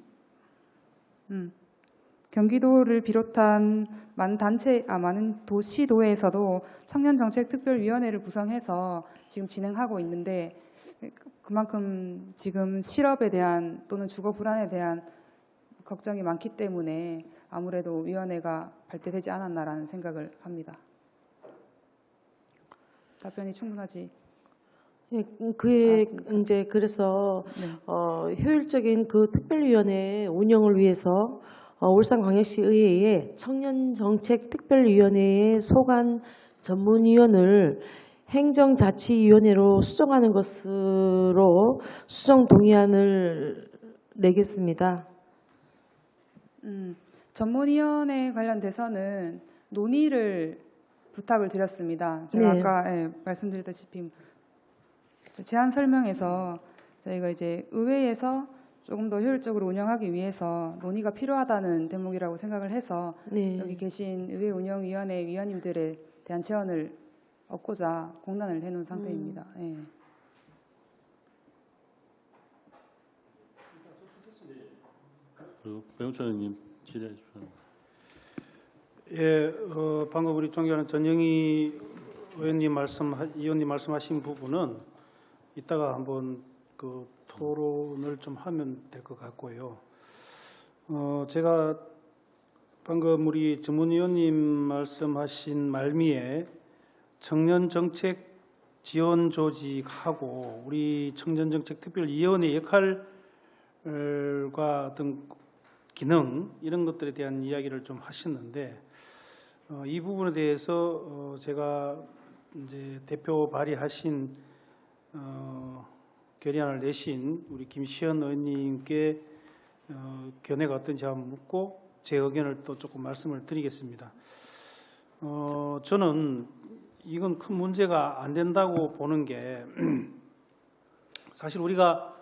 경기도를 비롯한 많은 도시도에서도 청년정책특별위원회를 구성해서 지금 진행하고 있는데 그만큼 지금 실업에 대한 또는 주거 불안에 대한 걱정이 많기 때문에 아무래도 위원회가 발대되지 않았나라는 생각을 합니다. 답변이 충분하지? 예, 그에 알았습니다. 이제 그래서 네. 효율적인 그 특별위원회 운영을 위해서 울산광역시의회에 청년정책특별위원회의 소관 전문위원을 행정자치위원회로 수정하는 것으로 수정 동의안을 내겠습니다. 전문위원회 관련돼서는 논의를 부탁을 드렸습니다. 제가 네. 아까 말씀드렸다시피 제안 설명에서 저희가 이제 의회에서 조금 더 효율적으로 운영하기 위해서 논의가 필요하다는 대목이라고 생각을 해서 네. 여기 계신 의회운영위원회 위원님들에 대한 제언을 얻고자 공단을 해놓은 상태입니다. 예. 그리고 배용철님 질의해 주십시오. 예, 방금 우리 존경하는 전영희 의원님 말씀하신 부분은 이따가 한번 그 토론을 좀 하면 될 것 같고요. 제가 방금 우리 전문위원님 말씀하신 말미에 청년정책 지원 조직하고 우리 청년정책특별위원회 역할과 어떤 기능 이런 것들에 대한 이야기를 좀 하셨는데 이 부분에 대해서 제가 이제 대표 발의하신 결의안을 내신 우리 김시현 의원님께 견해가 어떤지 한번 묻고 제 의견을 또 조금 말씀을 드리겠습니다. 저는 이건 큰 문제가 안 된다고 보는 게 사실 우리가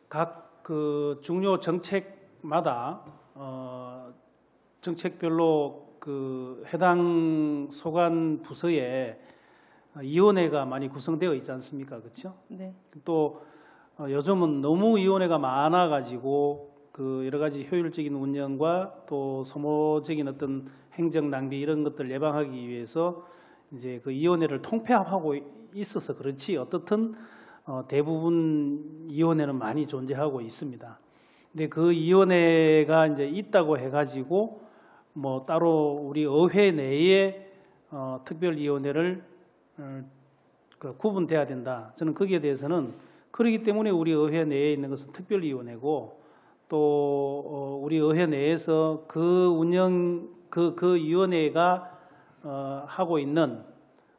각 그 중요 정책마다 정책별로 그 해당 소관 부서에 위원회가 많이 구성되어 있지 않습니까? 그렇죠? 네. 또 요즘은 너무 위원회가 많아가지고 그 여러 가지 효율적인 운영과 또 소모적인 어떤 행정 낭비 이런 것들 예방하기 위해서 이제 그 위원회를 통폐합하고 있어서 그렇지 어떻든 대부분 위원회는 많이 존재하고 있습니다. 근데 그 위원회가 이제 있다고 해가지고 뭐 따로 우리 의회 내에 특별위원회를 그 구분돼야 된다. 저는 거기에 대해서는 그렇기 때문에 우리 의회 내에 있는 것은 특별위원회고 또 우리 의회 내에서 그 운영 그 위원회가 하고 있는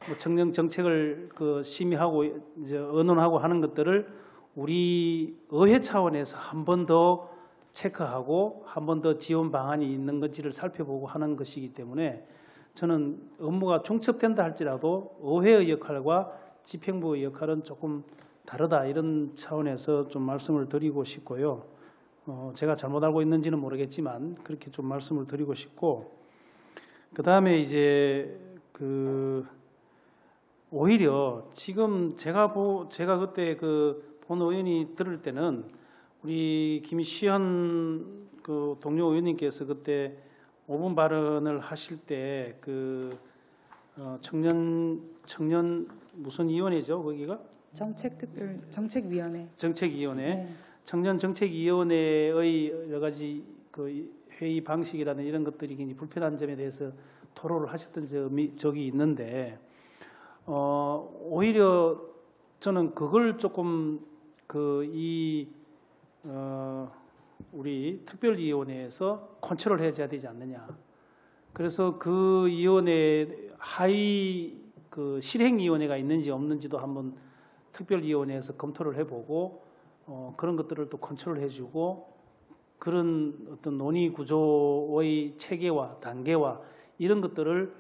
뭐 청년 정책을 그 심의하고 이제 의논하고 하는 것들을 우리 의회 차원에서 한 번 더 체크하고 한 번 더 지원 방안이 있는 건지를 살펴보고 하는 것이기 때문에 저는 업무가 중첩된다 할지라도 의회의 역할과 집행부의 역할은 조금 다르다 이런 차원에서 좀 말씀을 드리고 싶고요. 제가 잘못 알고 있는지는 모르겠지만 그렇게 좀 말씀을 드리고 싶고 그 다음에 이제 그 오히려 지금 제가 그때 그 본 의원이 들을 때는 우리 김시현 그 동료 의원님께서 그때 5분 발언을 하실 때 그 청년 무슨 위원회죠 거기가 정책위원회. 정책위원회 네. 청년정책위원회의 여러 가지 그 회의 방식이라는 이런 것들이 굉장히 불편한 점에 대해서 토로를 하셨던 적이 있는데 오히려 저는 그걸 조금 우리 특별위원회에서 컨트롤 해줘야 되지 않느냐. 그래서 그 위원회 하위 그 실행위원회가 있는지 없는지도 한번 특별위원회에서 검토를 해보고 그런 것들을 또 컨트롤 해주고 그런 어떤 논의 구조의 체계와 단계와 이런 것들을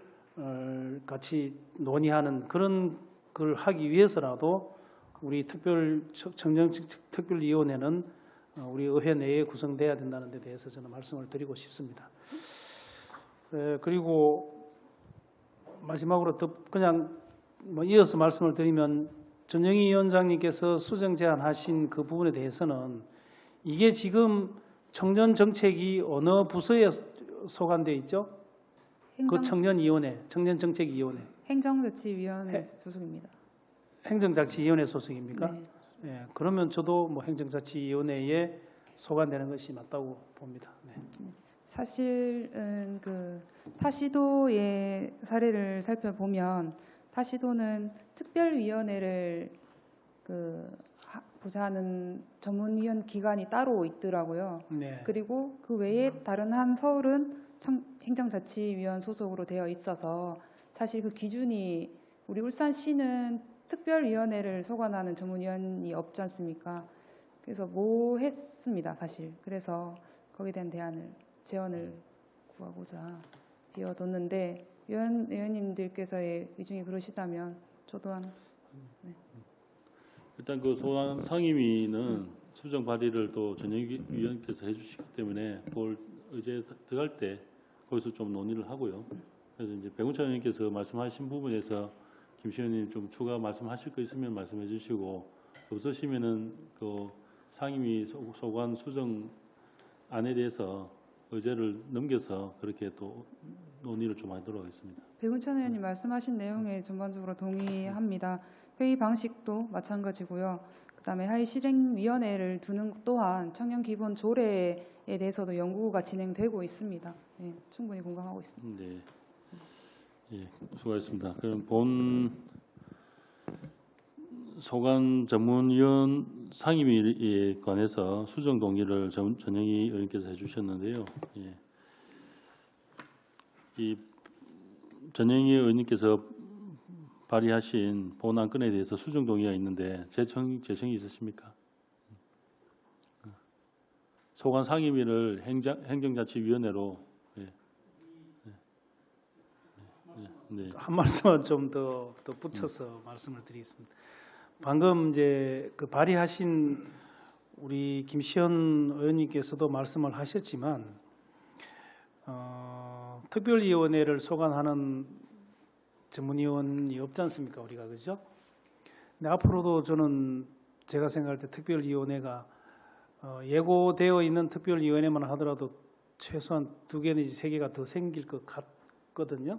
같이 논의하는 그런 걸 하기 위해서라도 우리 청년특별위원회는 우리 의회 내에 구성돼야 된다는 데 대해서 저는 말씀을 드리고 싶습니다. 그리고 마지막으로 그냥 뭐 이어서 말씀을 드리면 전영희 위원장님께서 수정 제안하신 그 부분에 대해서는 이게 지금 청년 정책이 어느 부서에 소관돼 있죠? 그 청년위원회, 청년정책위원회, 행정자치위원회 소속입니다. 행정자치위원회 소속입니까? 네. 예, 그러면 저도 뭐 행정자치위원회에 소관되는 것이 맞다고 봅니다. 네. 사실은 그 타시도의 사례를 살펴보면 타시도는 특별위원회를 보좌하는 전문위원 기관이 따로 있더라고요. 네. 그리고 그 외에 다른 한 서울은 행정자치위원 소속으로 되어 있어서 사실 그 기준이 우리 울산시는 특별위원회를 소관하는 전문위원이 없지 않습니까? 그래서 모호했습니다, 사실. 그래서 거기에 대한 재원을 구하고자 비워뒀는데 의원님들께서의 의중이 그러시다면 저도 일단 그 소관 상임위는 수정 발의를 또 전영위원께서 해주시기 때문에 그걸 의제 들어갈 때 거기서 좀 논의를 하고요. 그래서 이제 백운찬 의원께서 말씀하신 부분에서 김시 의원님 좀 추가 말씀하실 거 있으면 말씀해 주시고 없으시면은 그 상임위 소관 수정 안에 대해서 의제를 넘겨서 그렇게 또 논의를 좀 하도록 하겠습니다. 백운찬 의원님 말씀하신 내용에 전반적으로 동의합니다. 회의 방식도 마찬가지고요. 그다음에 하위 실행위원회를 두는 것 또한 청년 기본 조례에 대해서도 연구가 진행되고 있습니다. 네, 충분히 공감하고 있습니다. 네, 예, 수고하셨습니다. 그럼 본 소관 전문위원 상임위에 관해서 수정 동의를 전영희 의원께서 해주셨는데요. 예. 이 전영희 의원님께서 발의하신 본 안건에 대해서 수정 동의가 있는데 재청이 있으십니까? 소관 상임위를 행정자치위원회로 네. 한 말씀만 좀 더 붙여서 말씀을 드리겠습니다. 방금 이제 그 발의하신 우리 김시현 의원님께서도 말씀을 하셨지만 특별위원회를 소관하는 전문위원이 없지 않습니까, 우리가 그죠? 근데 앞으로도 저는 제가 생각할 때 특별위원회가 예고되어 있는 특별위원회만 하더라도 최소한 2개 내지 3개가 더 생길 것 같거든요.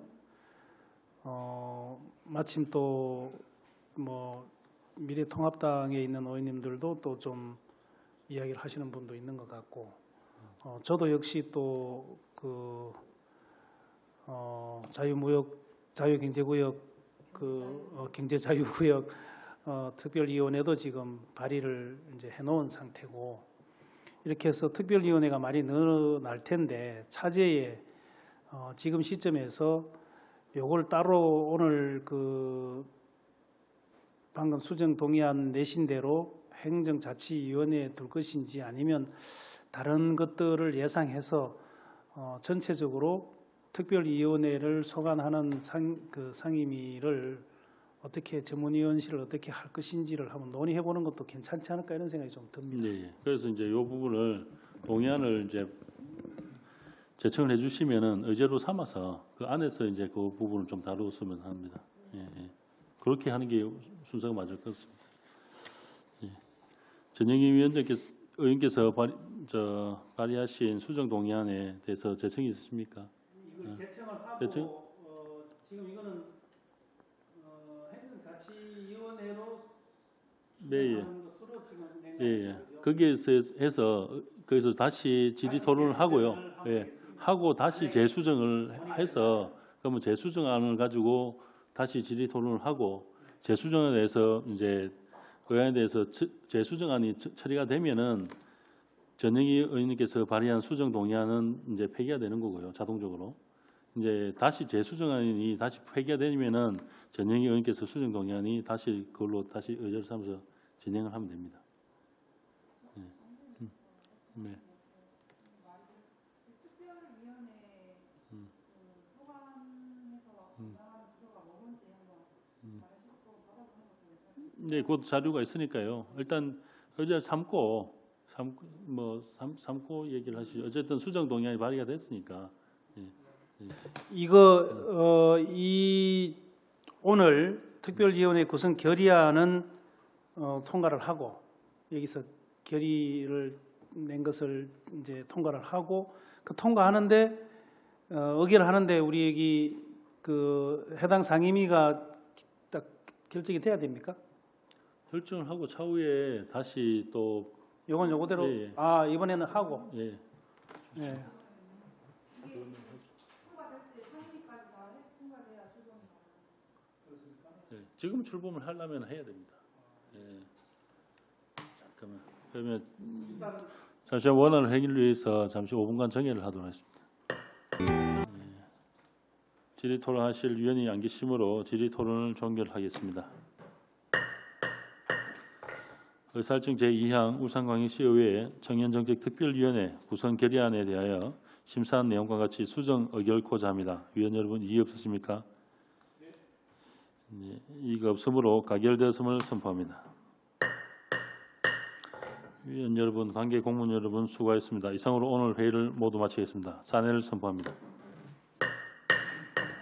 마침 또 뭐 미래통합당에 있는 의원님들도 또 좀 이야기를 하시는 분도 있는 것 같고, 저도 역시 또 그 자유경제구역 경제자유구역 특별위원회도 지금 발의를 이제 해놓은 상태고, 이렇게 해서 특별위원회가 많이 늘어날 텐데 차제에 지금 시점에서 요걸 따로 오늘 그 방금 수정 동의안 내신 대로 행정자치위원회에 둘 것인지 아니면 다른 것들을 예상해서 전체적으로 특별위원회를 소관하는 상임위를 어떻게 전문위원실을 어떻게 할 것인지를 한번 논의해 보는 것도 괜찮지 않을까 이런 생각이 좀 듭니다. 네, 그래서 이제 이 부분을 동의안을 이제 제청을 해주시면은 의제로 삼아서 그 안에서 이제 그 부분을 좀 다루었으면 합니다. 예, 예. 그렇게 하는 게 순서가 맞을 것 같습니다. 예. 전영희 의원께서 발의하신 수정 동의안에 대해서 제청이 있으십니까? 이걸 제청을 하고 제청? 지금 이거는 행정자치위원회로 네, 예. 하는 것으로 지금 예, 예. 거기에서 해서 거기서 다시 질의 토론을 하고요. 예. 하고 다시 재수정을 해서 그러면 재수정안을 가지고 다시 질의 토론을 하고 재수정에 대해서 이제 의안에 대해서 재수정안이 처리가 되면은 전영희 의원님께서 발의한 수정 동의안은 이제 폐기가 되는 거고요. 자동적으로. 이제 다시 재수정안이 다시 폐기가 되면은 전영희 의원께서 수정 동의안이 다시 그걸로 다시 의제를 삼아서 진행을 하면 됩니다. 네. 네. 네, 그 자료가 있으니까요. 일단 의제 삼고 얘기를 하시죠. 어쨌든 수정 동의안이 발의가 됐으니까. 예. 이거 이 오늘 특별위원회 구성 결의안은 통과를 하고 여기서 결의를 낸 것을 이제 통과를 하고 그 통과하는데 의결을 하는데 우리 여기 그 해당 상임위가 딱 결정이 돼야 됩니까? 결정을 하고 차후에 다시 또 요건 요거대로 예, 예. 이번에는 하고 예, 예. 예, 지금 출범을 하려면 해야 됩니다. 예. 잠깐만. 그러면 잠시만 원하는 회의를 위해서 잠시 5분간 정회를 하도록 하겠습니다. 예. 질의 토론하실 위원이 안 계시므로 질의 토론을 종결하겠습니다. 의사일정 제2항 울산광역시의회 청년정책특별위원회 구성 결의안에 대하여 심사한 내용과 같이 수정 의결코자 합니다. 위원 여러분 이의 없으십니까? 네, 이의가 없으므로 가결되었음을 선포합니다. 위원 여러분, 관계 공무원 여러분 수고하셨습니다. 이상으로 오늘 회의를 모두 마치겠습니다. 사내를 선포합니다.